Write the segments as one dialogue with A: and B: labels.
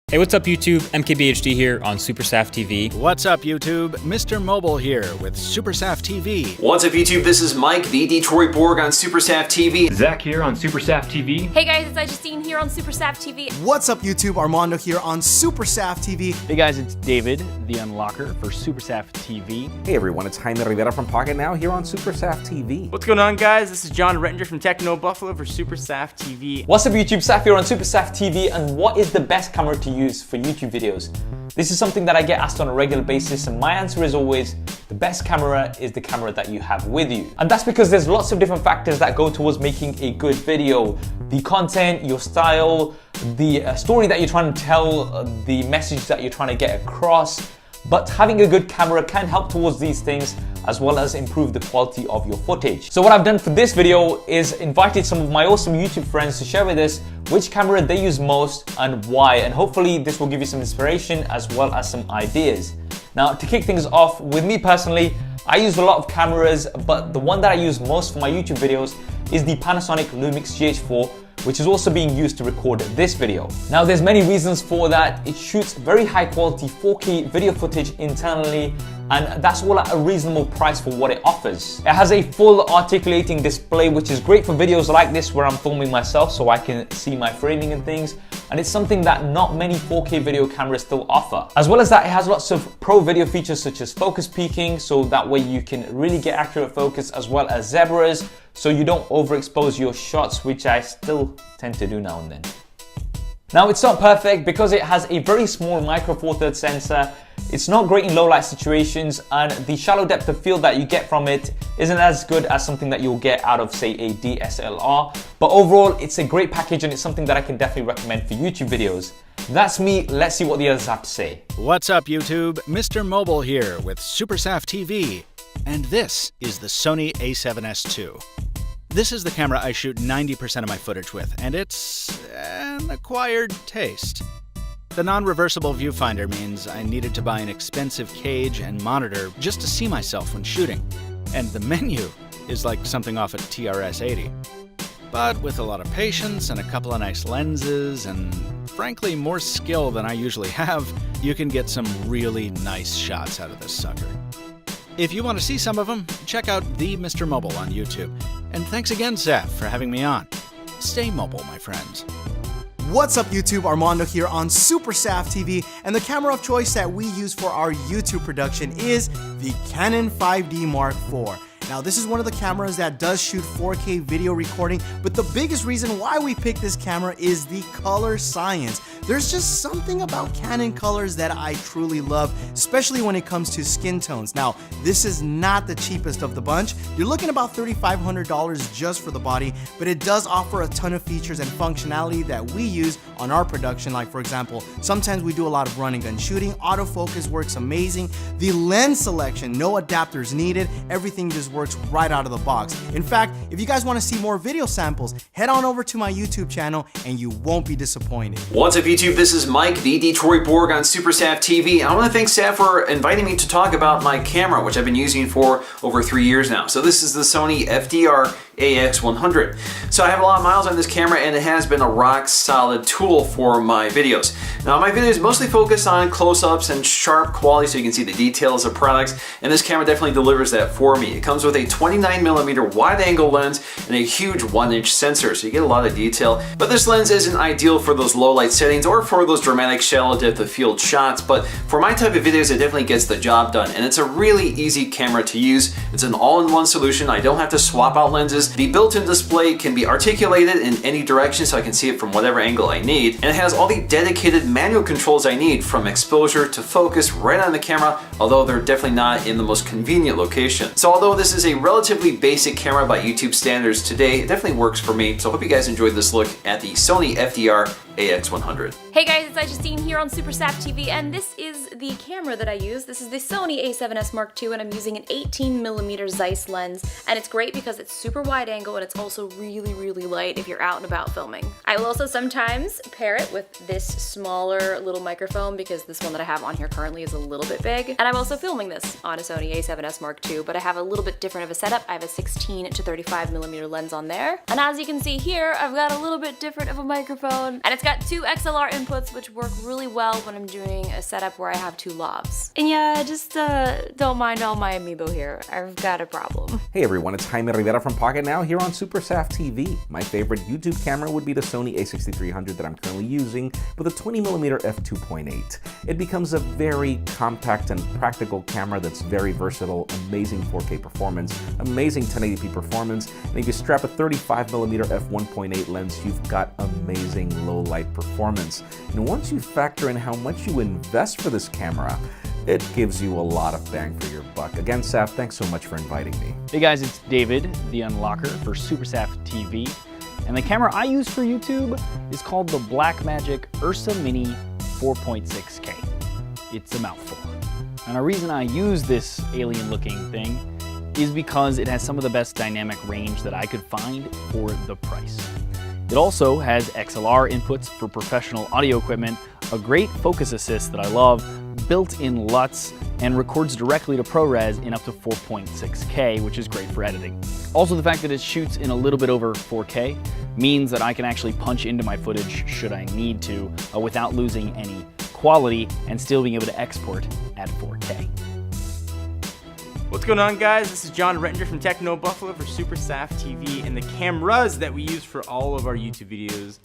A: Hey, what's up YouTube? MKBHD here on SuperSaf TV.
B: What's up YouTube? Mr. Mobile here with SuperSaf TV.
C: What's up YouTube? This is Mike, the Detroit Borg on SuperSaf TV.
D: Zach here on SuperSaf TV.
E: Hey guys, it's Justine here on SuperSaf TV.
F: What's up YouTube? Armando here on SuperSaf TV.
G: Hey guys, it's David, the Unlocker for SuperSaf TV.
H: Hey everyone, it's Jaime Rivera from Pocket Now here on SuperSaf TV.
I: What's going on guys? This is John Rettinger from Techno Buffalo for SuperSaf TV.
J: What's up YouTube? Saf here on SuperSaf TV, and what is the best camera to use for YouTube videos? This is something that I get asked on a regular basis, and my answer is always the best camera is the camera that you have with you. And that's because there's lots of different factors that go towards making a good video. The content, your style, the story that you're trying to tell, the message that you're trying to get across. But having a good camera can help towards these things as well as improve the quality of your footage. So what I've done for this video is invited some of my awesome YouTube friends to share with us which camera they use most and why, and hopefully this will give you some inspiration as well as some ideas. Now, to kick things off, with me personally, I use a lot of cameras, but the one that I use most for my YouTube videos is the Panasonic Lumix GH4, which is also being used to record this video. Now there's many reasons for that. It shoots very high quality 4K video footage internally, and that's all at a reasonable price for what it offers. It has a full articulating display, which is great for videos like this where I'm filming myself so I can see my framing and things, and it's something that not many 4K video cameras still offer. As well as that, it has lots of pro video features such as focus peaking, so that way you can really get accurate focus, as well as zebras, so you don't overexpose your shots, which I still tend to do now and then. Now it's not perfect because it has a very small micro four thirds sensor. It's not great in low light situations, and the shallow depth of field that you get from it isn't as good as something that you'll get out of, say, a DSLR. But overall, it's a great package and it's something that I can definitely recommend for YouTube videos. That's me. Let's see what the others have to say.
B: What's up YouTube? Mr. Mobile here with SuperSaf TV. And this is the Sony a7S II. This is the camera I shoot 90% of my footage with, and it's an acquired taste. The non-reversible viewfinder means I needed to buy an expensive cage and monitor just to see myself when shooting, and the menu is like something off a TRS-80. But with a lot of patience and a couple of nice lenses and frankly more skill than I usually have, you can get some really nice shots out of this sucker. If you want to see some of them, check out the Mr. Mobile on YouTube. And thanks again, Saf, for having me on. Stay mobile, my friends.
F: What's up YouTube? Armando here on SuperSaf TV, and the camera of choice that we use for our YouTube production is the Canon 5D Mark IV. Now this is one of the cameras that does shoot 4K video recording, but the biggest reason why we picked this camera is the color science. There's just something about Canon colors that I truly love, especially when it comes to skin tones. Now, this is not the cheapest of the bunch. You're looking about $3,500 just for the body, but it does offer a ton of features and functionality that we use on our production. Like for example, sometimes we do a lot of run and gun shooting. Autofocus works amazing. The lens selection, no adapters needed. Everything just works right out of the box. In fact, if you guys want to see more video samples, head on over to my YouTube channel and you won't be disappointed.
C: What's up YouTube? This is Mike, the Detroit Borg on SuperSaf TV. I want to thank Saf for inviting me to talk about my camera, which I've been using for over 3 years now. So this is the Sony FDR AX100. So I have a lot of miles on this camera, and it has been a rock solid tool for my videos. Now my videos mostly focus on close-ups and sharp quality so you can see the details of products, and this camera definitely delivers that for me. It comes with a 29mm wide angle lens and a huge 1-inch sensor, so you get a lot of detail. But this lens isn't ideal for those low light settings or for those dramatic shallow depth of field shots, but for my type of videos it definitely gets the job done, and it's a really easy camera to use. It's an all-in-one solution. I don't have to swap out lenses. The built-in display can be articulated in any direction so I can see it from whatever angle I need, and it has all the dedicated manual controls I need, from exposure to focus, right on the camera, although they're definitely not in the most convenient location. So although this is a relatively basic camera by YouTube standards today, it definitely works for me. So I hope you guys enjoyed this look at the Sony FDR AX100.
E: Hey guys, it's Justine here on SuperSaf TV, and this is the camera that I use. This is the Sony a7S Mark II, and I'm using an 18mm Zeiss lens, and it's great because it's super wide angle and it's also really light if you're out and about filming. I will also sometimes pair it with this smaller little microphone because this one that I have on here currently is a little bit big, and I'm also filming this on a Sony a7S Mark II, but I have a little bit different of a setup. I have a 16 to 35mm lens on there, and as you can see here, I've got a little bit different of a microphone, and it's got got two XLR inputs, which work really well when I'm doing a setup where I have two lavs. And yeah, just don't mind all my amiibo here. I've got a problem.
H: Hey everyone, it's Jaime Rivera from Pocket Now here on SuperSaf TV. My favorite YouTube camera would be the Sony a6300 that I'm currently using with a 20mm f2.8. It becomes a very compact and practical camera that's very versatile, amazing 4K performance, amazing 1080p performance, and if you strap a 35mm f1.8 lens, you've got amazing low light performance. And once you factor in how much you invest for this camera, it gives you a lot of bang for your buck. Again, Saf, thanks so much for inviting me.
G: Hey guys, it's David, the Unlocker for SuperSaf TV. And the camera I use for YouTube is called the Blackmagic Ursa Mini 4.6K. It's a mouthful. And the reason I use this alien looking thing is because it has some of the best dynamic range that I could find for the price. It also has XLR inputs for professional audio equipment, a great focus assist that I love, built-in LUTs, and records directly to ProRes in up to 4.6K, which is great for editing. Also, the fact that it shoots in a little bit over 4K means that I can actually punch into my footage should I need to without losing any quality and still being able to export at 4K.
I: What's going on, guys? This is John Rettinger from Techno Buffalo for SuperSaf TV, and the cameras that we use for all of our YouTube videos,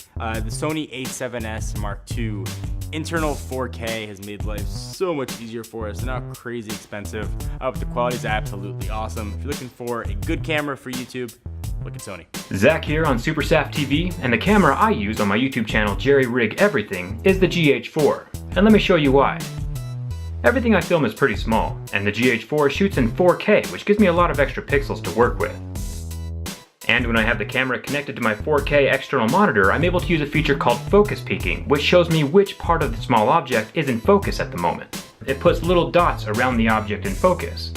I: the Sony a7S Mark II internal 4K has made life so much easier for us. They're not crazy expensive, but the quality is absolutely awesome. If you're looking for a good camera for YouTube, look at Sony.
D: Zach here on SuperSaf TV, and the camera I use on my YouTube channel, Jerry Rig Everything, is the GH4. And let me show you why. Everything I film is pretty small, and the GH4 shoots in 4K, which gives me a lot of extra pixels to work with. And when I have the camera connected to my 4K external monitor, I'm able to use a feature called focus peaking, which shows me which part of the small object is in focus at the moment. It puts little dots around the object in focus.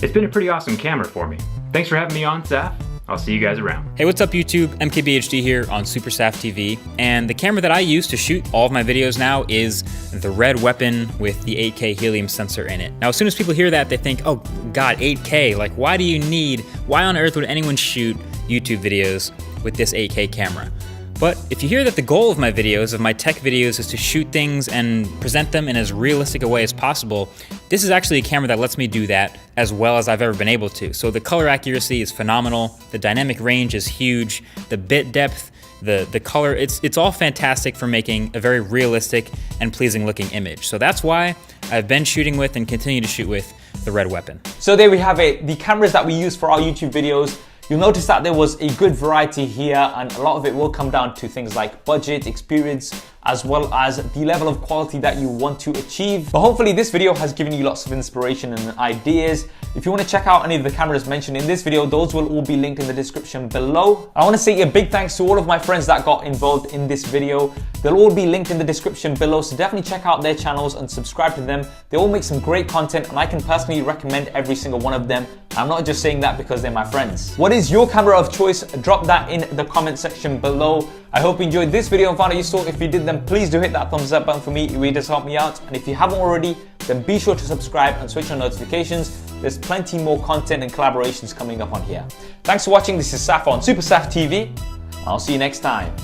D: It's been a pretty awesome camera for me. Thanks for having me on, Saf. I'll see you guys around.
A: Hey, what's up YouTube? MKBHD here on SuperSaf TV, and the camera that I use to shoot all of my videos now is the Red Weapon with the 8K helium sensor in it. Now, as soon as people hear that, they think, oh God, 8K, like why on earth would anyone shoot YouTube videos with this 8K camera? But if you hear that the goal of my videos, of my tech videos, is to shoot things and present them in as realistic a way as possible, this is actually a camera that lets me do that as well as I've ever been able to. So the color accuracy is phenomenal, the dynamic range is huge, the bit depth, the color, it's all fantastic for making a very realistic and pleasing looking image. So that's why I've been shooting with and continue to shoot with the Red Weapon.
J: So there we have it, the cameras that we use for our YouTube videos. You'll notice that there was a good variety here, and a lot of it will come down to things like budget, experience, as well as the level of quality that you want to achieve. But hopefully this video has given you lots of inspiration and ideas. If you want to check out any of the cameras mentioned in this video, those will all be linked in the description below. I want to say a big thanks to all of my friends that got involved in this video. They'll all be linked in the description below, so definitely check out their channels and subscribe to them. They all make some great content, and I can personally recommend every single one of them. I'm not just saying that because they're my friends. What is your camera of choice? Drop that in the comment section below. I hope you enjoyed this video and found it useful. If you did, then please do hit that thumbs up button for me. It really does help me out. And if you haven't already, then be sure to subscribe and switch on notifications. There's plenty more content and collaborations coming up on here. Thanks for watching. This is Saf on SuperSaf TV. I'll see you next time.